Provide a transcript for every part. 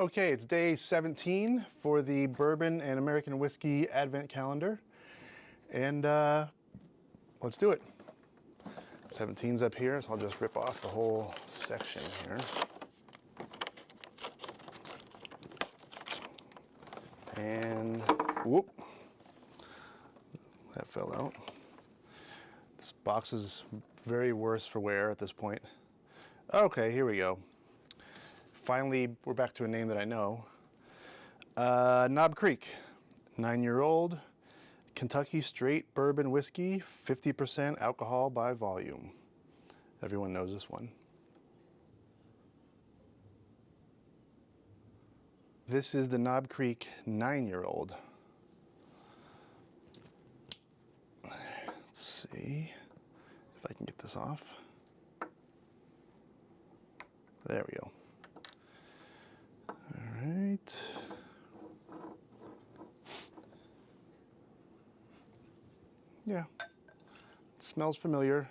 Okay, it's day 17 for the Bourbon and American Whiskey Advent Calendar. And let's do it. 17's up here, so I'll just rip off the whole section here. And whoop, that fell out. This box is very worse for wear at this point. Okay, here we go. Finally, we're back to a name that I know. Knob Creek, 9-year-old, Kentucky straight bourbon whiskey, 50% alcohol by volume. Everyone knows this one. This is the Knob Creek 9-year-old. Let's see if I can get this off. There we go. All right. Yeah, it smells familiar.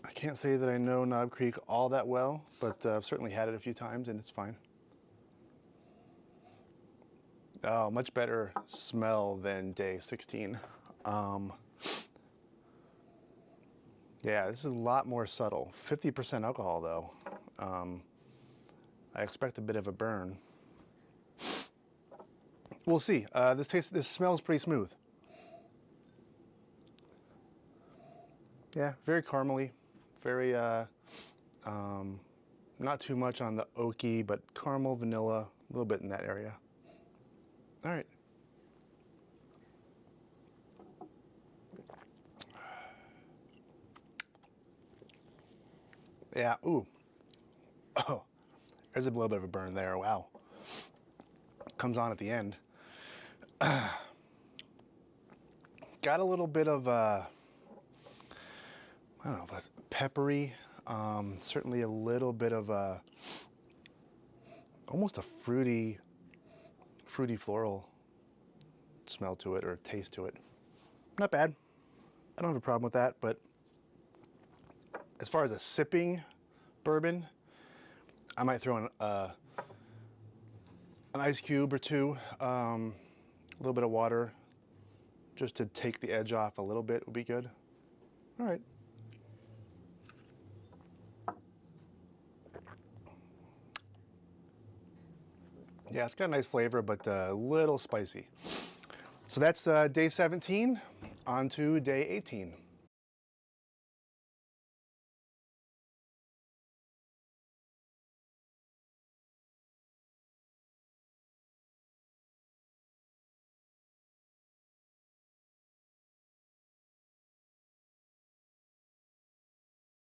I can't say that I know Knob Creek all that well, but I've certainly had it a few times and it's fine. Oh, much better smell than day 16. Yeah, this is a lot more subtle. 50% alcohol though. I expect a bit of a burn. We'll see. This smells pretty smooth. Yeah, very caramely, very not too much on the oaky, but caramel, vanilla, a little bit in that area. All right. Yeah. Ooh. Oh, there's a little bit of a burn there. Wow. Comes on at the end. Got a little bit of I don't know if it's peppery, certainly a little bit of almost a fruity floral smell to it or taste to it. Not bad. I don't have a problem with that, but as far as a sipping bourbon, I might throw in an ice cube or two, a little bit of water, just to take the edge off a little bit would be good. All right. Yeah, it's got a nice flavor, but a little spicy. So that's day 17, on to day 18.